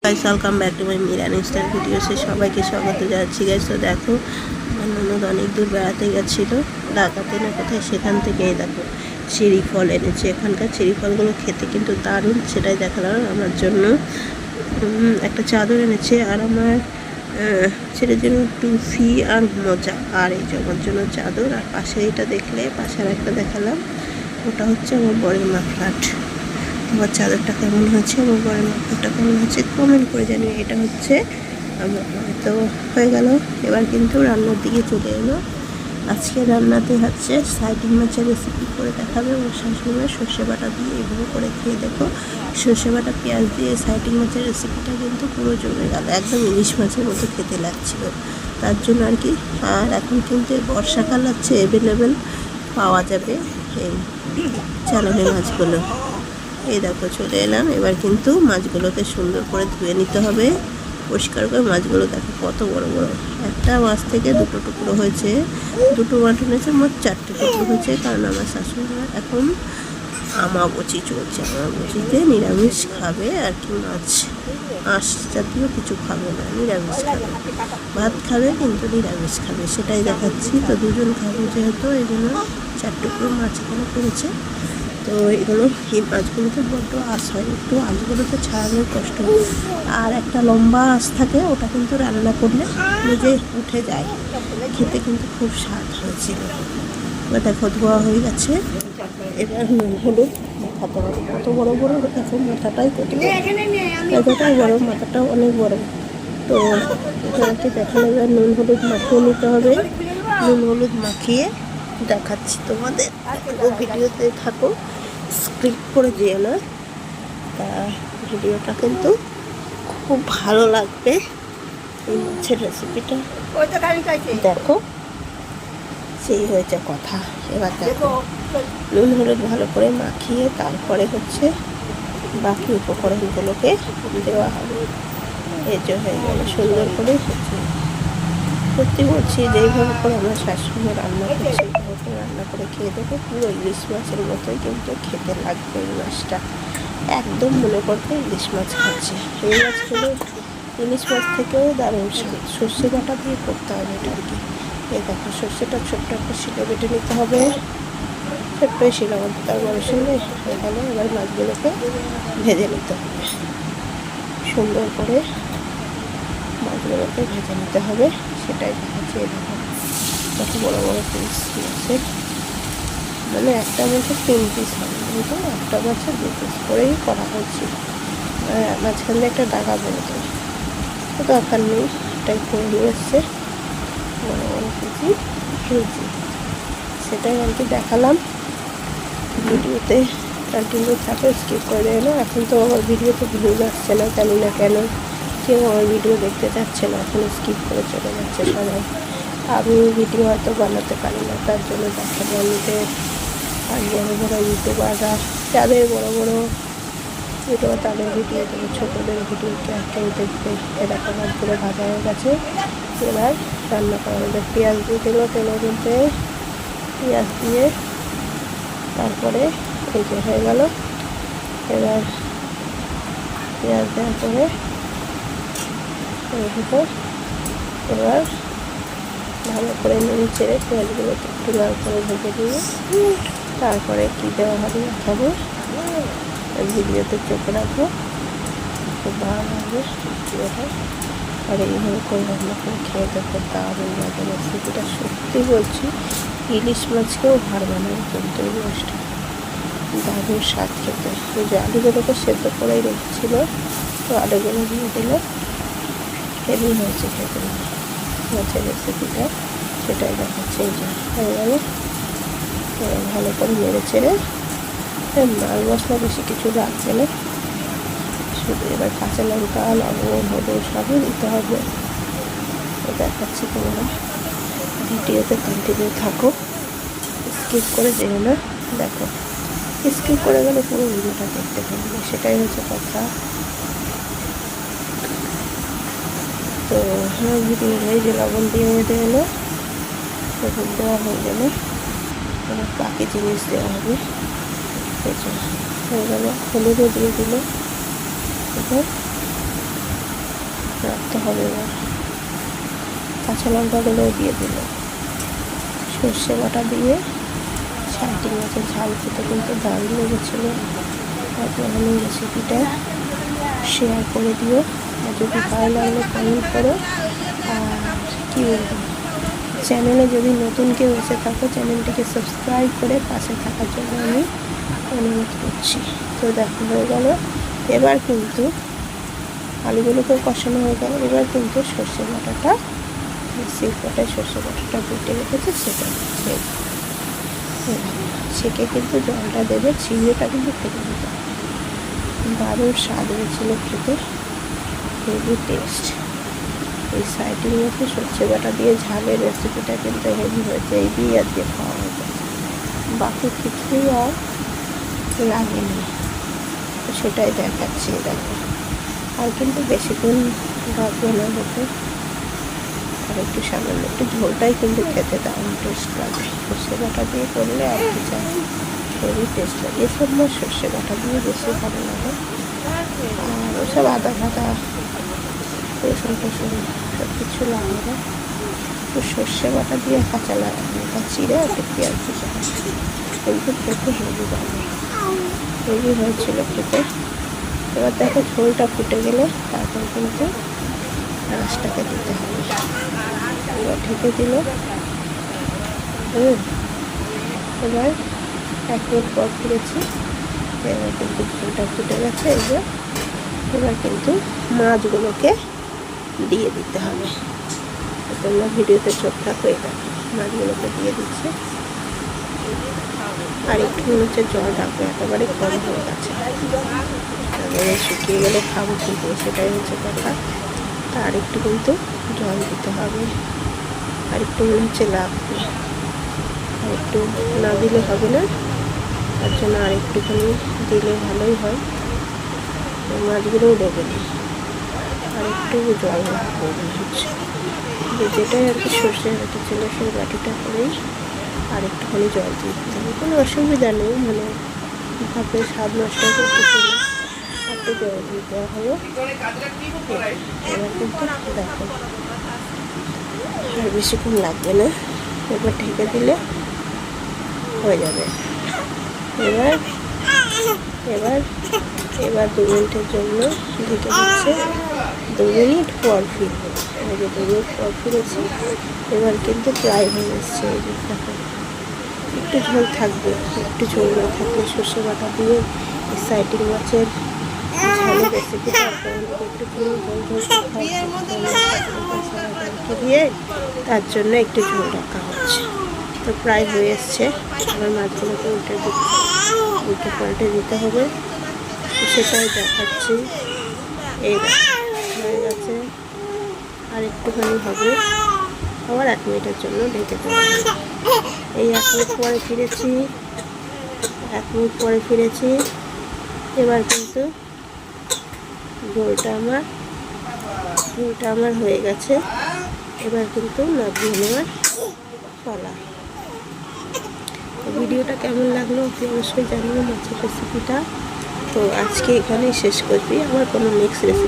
Guys welcome back to my Mirani style ভিডিওসে সবাইকে স্বাগত জানাচ্ছি। গাইস তো দেখো আমার ননদ অনেক দূর বেড়াতে গেছিলো ঢাকাতে না কোথায়, সেখান থেকেই দেখো চেরি ফল এনেছে। এখানকার চেরি ফলগুলো খেতে কিন্তু দারুণ, সেটাই দেখালাম। আমার জন্য একটা চাদর এনেছে, আর আমার ছেলের জন্য টুফি আর মোজা, আর এই যে আমার জন্য চাদর। আর পাশে এটা দেখলে পাশে আর একটা দেখালাম, ওটা হচ্ছে আমার বরের মাফলার। আমার চাদরটা কেমন হয়েছে, আমার বরের মাফলারটা কেমন হয়েছে কমেন্ট করে জানিয়ে। এটা হচ্ছে আমার তো হয়ে গেল। এবার কিন্তু রান্নার দিকে চলে এলো। আজকে রান্নাতে হচ্ছে সাইটিং মাছের রেসিপি করে দেখাবে ওর শাশুড়ি। সর্ষে বাটা দিয়ে এভাবে করে খেয়ে দেখো। সর্ষে বাটা পেঁয়াজ দিয়ে সাইটিং মাছের রেসিপিটা কিন্তু পুরো জমে গেল, একদম ইলিশ মাছের মতো খেতে লাগছিল, তার জন্য আর কি। আর এখন কিন্তু বর্ষাকাল আছে, অ্যাভেলেবেল পাওয়া যাবে এই চালানি মাছগুলো। এই দেখো চলে এলাম। এবার কিন্তু মাছগুলোকে সুন্দর করে ধুয়ে নিতে হবে, পরিষ্কার করে। মাছগুলো দেখো কত বড় বড়, একটা মাছ থেকে দুটো টুকরো হয়েছে, দুটো মাটন হয়েছে, মোট 4টে টুকরো হয়েছে। কারণ আমার শাশুড়িরা এখন আমাবচি চলছে, আমাবচিতে নিরামিষ খাবে আর কি, মাছ জাতীয় কিছু খাবে না, নিরামিষ খাবে। ভাত খাবে কিন্তু নিরামিষ খাবে, সেটাই দেখাচ্ছি। তো দুজন খাবো যেহেতু, এই জন্য 4 টুকরো মাছ এখানে করেছে। তো এগুলো এই মাছগুলোতে বড্ড আঁশ হয়, একটু আঁশগুলোতে ছাড়ানোর কষ্ট। আর একটা লম্বা আঁশ থাকে, ওটা কিন্তু রান্না করলে নিজে উঠে যায়, খেতে কিন্তু খুব স্বাদ হয়েছিল। এবার দেখো ধোয়া হয়ে গেছে। এবার নুন হলুদ মাখাতে হবে। কত বড় বড় দেখো, মাথাটাই কত এতটাই বড়, মাথাটাও অনেক বড়। তো এখানে দেখালে এবার নুন হলুদ মাখিয়ে নিতে হবে। নুন হলুদ মাখিয়ে দেখাচ্ছি তোমাদের, ভিডিওতে থাকো, স্ক্রিপ্ট করে যেও না। তা ভিডিওটা কিন্তু খুব ভালো লাগবে। এই মাছের রেসিপিটা দেখো, সেই হয়েছে কথা। এবার দেখো নুন হলুদ ভালো করে মাখিয়ে তারপরে হচ্ছে বাকি উপকরণগুলোকে দেওয়া হবে। এই যে হয়ে গেল সুন্দর করে। সত্যি বলছি যে এইভাবে করে আমার শাশুড়ি রান্না করছে, এইভাবে রান্না করে খেয়ে দেবো, পুরো ইলিশ মাছের মতোই কিন্তু খেতে লাগবে। এই মাছটা একদম মনে করবে ইলিশ মাছ খাচ্ছে। এই মাছগুলো ইলিশ মাছ থেকেও দারুণ স্বাদ। সর্ষে বাটা দিয়ে করতে হবে এটা আর কি। এই দেখো সর্ষেটা ছোট্ট একটা শিলে বেটে নিতে হবে, ছোট্ট শিলা মতো, তার বড় সঙ্গে এখানে। এবার মাছগুলোকে ভেজে নিতে হবে সুন্দর করে, মাছগুলোকে ভেজে নিতে হবে, সেটাই দেখাচ্ছি। এরকম কত বড়ো বড়ো পিস মাছের, মানে একটা মাছের 3 পিস হবে, কিন্তু একটা মাছের 2 পিস করেই করা হচ্ছে। মাঝখান দিয়ে একটা ডাকা বেরোতে, তো দরকার নেই, এটাই করে নিয়ে এসছে বড়ো বড়ো পিসি ভেজি। সেটাই আর কি দেখালাম। ভিডিওতে কন্টিনিউ থাকে, স্কিপ করে এলো। এখন তো আমার ভিডিওতে ভিউজ আসছে না, জানি না কেন, কেউ আমার ভিডিও দেখতে চাচ্ছে না, এখন স্কিপ করে চলে যাচ্ছে সবাই। আমি ভিডিও হয়তো বানাতে পারি না, তার জন্য দেখাবো আমাদের আর বড়ো বড়ো ইউটিউবাররা, যাদের বড়ো বড়ো ইউটিউবার, তাদের ভিডিও দেবে, ছোটোদের ভিডিওকে কেউ দেখবে। এরকম পুরো ভাজা হয়ে গেছে। এবার রান্না করা হবে। পেঁয়াজ দিয়ে দিল তেলের মধ্যে, পেঁয়াজ দিয়ে তারপরে এই যে হয়ে গেল। এবার পেঁয়াজ দেওয়ার পরে এবার ভালো করে নেড়ে ছেড়ে পেঁয়াজগুলোকে একটু লাল করে ভেজে দিয়ে তারপরে কী দেওয়া হবে দেখাবো। ভিডিওতে চোখে রাখবো, খুব ভালো লাগবে ভিডিওটা। আর এইভাবে করে রান্না করে খেয়ে দেখো, দারুণ লাগে রেসিপিটা। সত্যি বলছি, ইলিশ মাছকেও হার বানাবে কিন্তু এই মাছটা, দারুণ স্বাদ খেতে। ওই যে আলুগুলোকে সেদ্ধ করেই রেখেছিল, তো আলুগুলো দিয়ে দিলে হেভি হয়েছে খেতে মাছের রেসিপিটা, সেটাই দেখাচ্ছে। এই যে হয়ে গেল। ভালো করে নেড়ে ছেড়ে, মাল মশলা বেশি কিছু লাগবে না, শুধু এবার কাঁচা লঙ্কা, লবণ, হলুদ সবই দিতে হবে। দেখাচ্ছি, তোমরা ভিডিওতে কন্টিনিউ থাকো, স্কিপ করে যেও না। দেখো স্কিপ করে গেলে পুরো ভিডিওটা দেখতে পারবে, সেটাই হচ্ছে কথা। তো হ্যাঁ, ভিডিও এই যে লবণ দিয়ে এলো, লবণ দেওয়া হয়ে গেলে এবার বাকি জিনিস দেওয়া হবে। এই যে হয়ে গেল, হলুদও দিয়ে দিল। এবার রাখতে হবে। এবার কাঁচা লঙ্কাগুলোও দিয়ে দিল। সর্ষে বাটা দিয়ে সাইটিং মাছের ঝাল খেতে কিন্তু দারুণ লেগেছিলো। তারপর আমি রেসিপিটা শেয়ার করে দিও, আর যদি ভালো লাগলে কমেন্ট করো। আর কী বলবো, চ্যানেলে যদি নতুন কেউ এসে থাকো চ্যানেলটিকে সাবস্ক্রাইব করে পাশে থাকার জন্য আমি অনুরোধ করছি। তো দেখো হয়ে গেল। এবার কিন্তু আলুগুলোকেও কষানো হয়ে গেল। এবার কিন্তু সর্ষে বাটাটা, শিলপাটায় সর্ষে বাটাটা বেটে রেখেছে সেটা ছেঁকে কিন্তু জলটা দেবে। চিংড়িটা কিন্তু ফেলে দিতে হবে। দারুণ স্বাদ হয়েছিল খেতে, হেভি টেস্ট। এই সাইটিং মধ্যে সর্ষে বাটা দিয়ে ঝালের রেসিপিটা কিন্তু হেভি হয়েছে। এই দিয়ে আর দিয়ে খাওয়া হয়েছে, বাকি কিছুই আর লাগেনি। তো সেটাই দেখাচ্ছি। দেখো আর কিন্তু বেশিক্ষণ রাখবো না, হতে আর একটু সামান্য একটু ঝোলটাই কিন্তু খেতে দারুণ টেস্ট লাগে। সর্ষে বাটা দিয়ে করলে আর কি চাই, হেভি টেস্ট লাগে। এসব মাছ সর্ষে বাটা দিয়ে বেশি ভালো লাগে। আর ওসব আদা ফাদা রসুন টসুন সব কিছু লাগে না। তো সর্ষে বাটা দিয়ে কাঁচা লঙ্কা চিড়ে একটু পেঁয়াজ দিতে হয়, কিন্তু খেতে হেভি লাগে, হেভি হয়েছিল খেতে। এবার দেখো ঝোলটা ফুটে গেলে তারপর কিন্তু মাছটাকে দিতে হবে। এবার ঢেকে দিল। এবার 1 মিনিট পর ফিরেছি। এবার কিন্তু ঝোলটা ফুটে গেছে। এবার কিন্তু মাছগুলোকে দিয়ে দিতে হবে। তোমরা ভিডিওতে চোখ থাকো। এটা মাছগুলোকে দিয়ে দিচ্ছে। আর একটু মনে হচ্ছে জল রাখবো, একেবারে কম হয়ে গেছে। তারপরে শুকিয়ে গেলে খাবো কিন্তু, সেটাই হচ্ছে কথা। তা আর একটু কিন্তু জল দিতে হবে। আর একটু মনে হচ্ছে লাগবে, আর একটু না দিলে হবে না, তার জন্য আর একটুখানি দিলে ভালোই হয়। মাছগুলোও দেবে না, আর একটু জল লাগবে মনে হচ্ছে। যেটাই আর কি সর্ষে বাটি ছিল সেই বাটিটা করেই আর একটুখানি জল দিয়ে দিতে হবে। কোনো অসুবিধা নেই, মানে ভাবে স্বাদ নষ্ট করতেছে না, একটু জল দিয়ে দেওয়া হবে। এবার কিন্তু দেখো আর বেশিক্ষণ লাগবে না। এবার ঢেকে দিলে হয়ে যাবে। এবার এবার এবার 2 মিনিটের জন্য ঢেকে দিচ্ছে। 2 মিনিট পর ফিরবো। এই যে 2 মিনিট পর ফিরেছি। এবার কিন্তু প্রায় হয়ে এসছে। এই যে দেখো একটু ঝোল থাকবে, একটু ঝোল না থাকলে সর্ষে বাটা দিয়ে সাইটিং মাছের ঝালের রেসিপিটা একটু ঝোল দিয়ে তার জন্য একটু ঝোল রাখা হচ্ছে। তো প্রায় হয়ে এসছে। আবার মাছগুলোকে উল্টে পাল্টে দিতে হবে, সেটাই দেখাচ্ছি। এই হয়ে গেছে, আর একটুখানি হবে। আবার 1 মিনিটের জন্য ঢেকে দেওয়া হবে। এই 1 মিনিট পরে ফিরেছি। 1 মিনিট পরে ফিরেছি। এবার কিন্তু ঝোলটা আমার হয়ে গেছে। এবার কিন্তু নামিয়ে নেওয়ার পালা। ভিডিওটা কেমন লাগলো অবশ্যই জানিও, মাছের রেসিপিটা। তো আজকে এখানেই শেষ করবি। আমার কোনো নেক্সট রেসিপি